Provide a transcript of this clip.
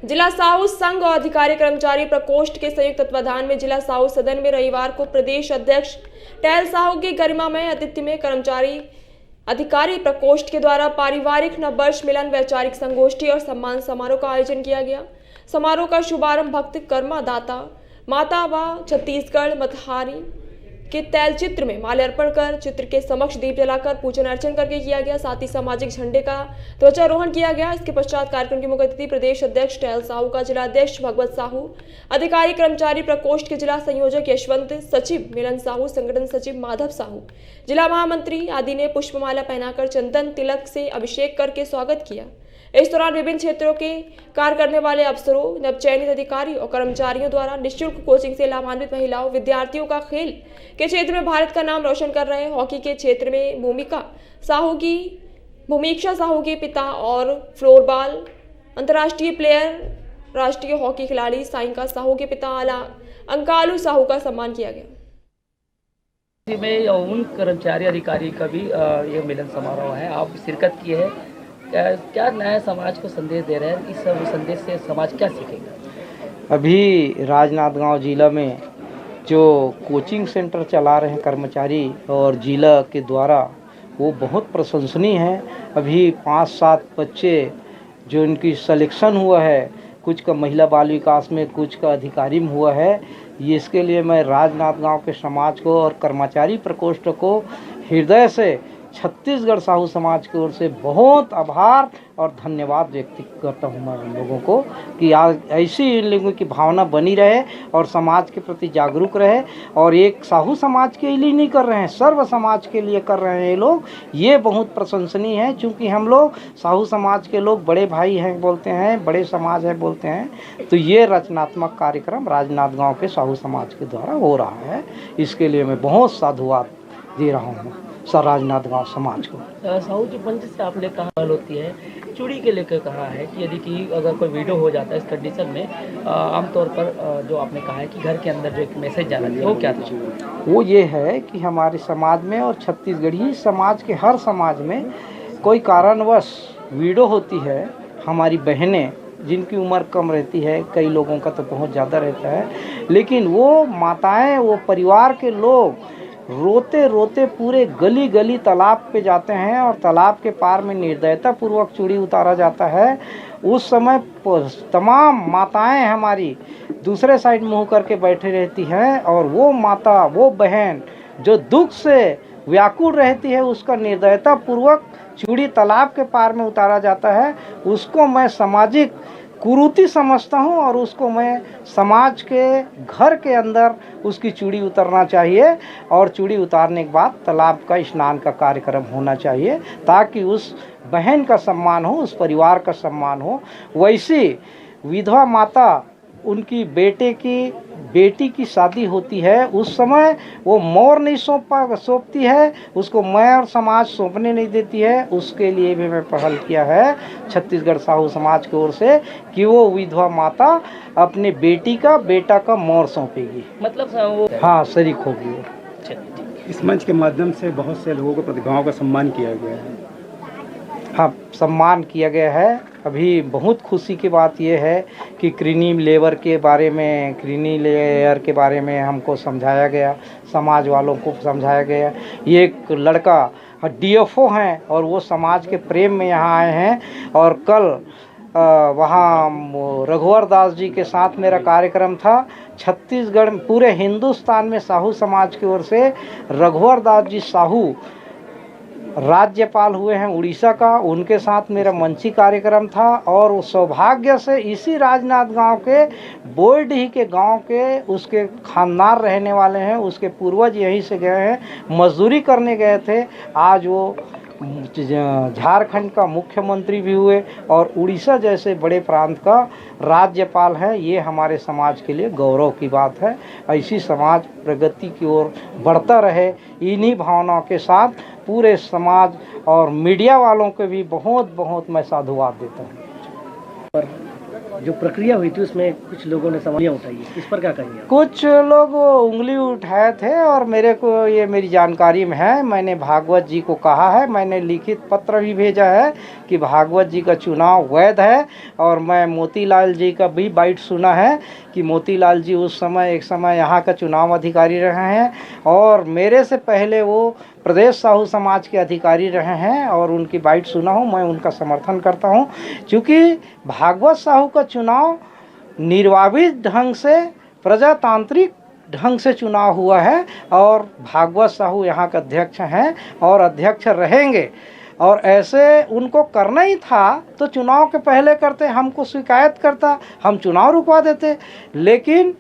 जिला साहू संघ और अधिकारी कर्मचारी प्रकोष्ठ के संयुक्त तत्वाधान में जिला साहू सदन में रविवार को प्रदेश अध्यक्ष टहल साहू की गरिमामय अतिथि में कर्मचारी अधिकारी प्रकोष्ठ के द्वारा पारिवारिक नववर्ष मिलन वैचारिक संगोष्ठी और सम्मान समारोह का आयोजन किया गया। समारोह का शुभारंभ भक्त कर्मादाता माता व छत्तीसगढ़ मतहारी के तैल चित्र में माल्यार्पण कर चित्र के समक्ष दीप जलाकर पूजन अर्चन करके किया गया। साथ ही सामाजिक झंडे का ध्वजारोहण किया गया। इसके पश्चात कार्यक्रम की मुख्य अतिथि प्रदेश अध्यक्ष टहल साहू का जिला अध्यक्ष भगवत साहू, अधिकारी कर्मचारी प्रकोष्ठ के जिला संयोजक यशवंत, सचिव मिलन साहू, संगठन सचिव माधव साहू, जिला महामंत्री आदि ने पुष्पमाला पहनाकर चंदन तिलक से अभिषेक करके स्वागत किया। इस दौरान विभिन्न क्षेत्रों के कार्य करने वाले अफसरों, नवचयनित अधिकारी और कर्मचारियों द्वारा निःशुल्क कोचिंग से लाभान्वित महिलाओं, विद्यार्थियों का खेल के क्षेत्र में भारत का नाम रोशन कर रहे हॉकी के क्षेत्र में भूमिका साहू के पिता और फ्लोरबॉल अंतर्राष्ट्रीय प्लेयर, राष्ट्रीय हॉकी खिलाड़ी साइंका साहू के पिता अंकालू साहू का सम्मान किया गया। में उन कर्मचारी अधिकारी का भी ये मिलन समारोह है, आप शिरकत किए हैं। क्या नया समाज को संदेश दे रहे हैं? इस सब संदेश से समाज क्या सीखेगा? अभी राजनांदगांव जिला में जो कोचिंग सेंटर चला रहे हैं कर्मचारी और जिला के द्वारा, वो बहुत प्रशंसनीय है। अभी 5-7 बच्चे जो इनकी सिलेक्शन हुआ है, कुछ का महिला बाल विकास में, कुछ का अधिकारी में हुआ है। ये इसके लिए मैं राजनांदगांव के समाज को और कर्मचारी प्रकोष्ठ को हृदय से छत्तीसगढ़ साहू समाज की ओर से बहुत आभार और धन्यवाद व्यक्त करता हूँ मैं उन लोगों को कि आज ऐसी इन लोगों की भावना बनी रहे और समाज के प्रति जागरूक रहे। और एक साहू समाज के लिए नहीं कर रहे हैं, सर्व समाज के लिए कर रहे हैं ये लोग। ये बहुत प्रशंसनीय है, क्योंकि हम लोग साहू समाज के लोग बड़े भाई हैं बोलते हैं, बड़े समाज है बोलते हैं। तो ये रचनात्मक कार्यक्रम राजनांदगांव के साहू समाज के द्वारा हो रहा है। इसके लिए मैं बहुत साधुवाद दे रहा हूँ सर राजनांदगांव समाज को। साहू जी मंच से आपने कहा होती है, चूड़ी के लेकर कहा है कि यदि कि अगर कोई वीडियो हो जाता है इस कंडीशन में, आमतौर पर जो आपने कहा है कि घर के अंदर जो एक मैसेज जाना चाहिए, वो क्या था? वो ये है कि हमारे समाज में और छत्तीसगढ़ी समाज के हर समाज में कोई कारणवश वीडियो होती है, हमारी बहनें जिनकी उम्र कम रहती है, कई लोगों का तो बहुत ज़्यादा रहता है, लेकिन वो माताएं, वो परिवार के लोग रोते रोते पूरे गली गली तालाब पे जाते हैं और तालाब के पार में निर्दयता पूर्वक चूड़ी उतारा जाता है। उस समय तमाम माताएं हमारी दूसरे साइड मुंह करके बैठे रहती हैं और वो माता, वो बहन जो दुख से व्याकुल रहती है, उसका निर्दयता पूर्वक चूड़ी तालाब के पार में उतारा जाता है। उसको मैं सामाजिक कुरीति समझता हूँ और उसको मैं समाज के घर के अंदर उसकी चूड़ी उतरना चाहिए और चूड़ी उतारने के बाद तालाब का स्नान का कार्यक्रम होना चाहिए, ताकि उस बहन का सम्मान हो, उस परिवार का सम्मान हो। वैसी विधवा माता, उनकी बेटी की शादी होती है, उस समय वो मोर नहीं सौंपती है, उसको मैं और समाज सौंपने नहीं देती है। उसके लिए भी मैं पहल किया है छत्तीसगढ़ साहू समाज की ओर से कि वो विधवा माता अपने बेटा का मोर सौंपेगी, मतलब वो हाँ शरीक होगी वो। इस मंच के माध्यम से बहुत से लोगों को प्रतिभाओं का सम्मान किया गया है। हाँ, सम्मान किया गया है। अभी बहुत खुशी की बात यह है कि क्रीमी लेयर के बारे में हमको समझाया गया, समाज वालों को समझाया गया। ये एक लड़का DFO हैं और वो समाज के प्रेम में यहाँ आए हैं। और कल वहाँ रघुवर दास जी के साथ मेरा कार्यक्रम था। छत्तीसगढ़, पूरे हिंदुस्तान में साहू समाज की ओर से रघुवर दास जी साहू राज्यपाल हुए हैं उड़ीसा का, उनके साथ मेरा मंची कार्यक्रम था। और वो सौभाग्य से इसी राजनांदगांव के बोईडीह के गांव के उसके खानदान रहने वाले हैं, उसके पूर्वज यहीं से गए हैं, मजदूरी करने गए थे। आज वो झारखंड का मुख्यमंत्री भी हुए और उड़ीसा जैसे बड़े प्रांत का राज्यपाल है। ये हमारे समाज के लिए गौरव की बात है। ऐसी समाज प्रगति की ओर बढ़ता रहे, इन्हीं भावनाओं के साथ पूरे समाज और मीडिया वालों को भी बहुत बहुत मैं साधुवाद देता हूँ। जो प्रक्रिया हुई थी उसमें कुछ लोगों ने सवालियाँ उठाई है, इस पर क्या कहेंगे? कुछ लोग उंगली उठाए थे और मेरे को ये मेरी जानकारी में है, मैंने भागवत जी को कहा है, मैंने लिखित पत्र भी भेजा है कि भागवत जी का चुनाव वैध है। और मैं मोतीलाल जी का भी बाइट सुना है कि मोतीलाल जी उस समय एक समय यहाँ का चुनाव अधिकारी रहे हैं और मेरे से पहले वो प्रदेश साहू समाज के अधिकारी रहे हैं और उनकी बाइट सुना हूँ। मैं उनका समर्थन करता हूँ क्योंकि भागवत साहू का चुनाव निर्वाचित ढंग से प्रजातांत्रिक ढंग से चुनाव हुआ है और भागवत साहू यहाँ के अध्यक्ष हैं और अध्यक्ष रहेंगे। और ऐसे उनको करना ही था तो चुनाव के पहले करते, हमको शिकायत करता, हम चुनाव रुकवा देते। लेकिन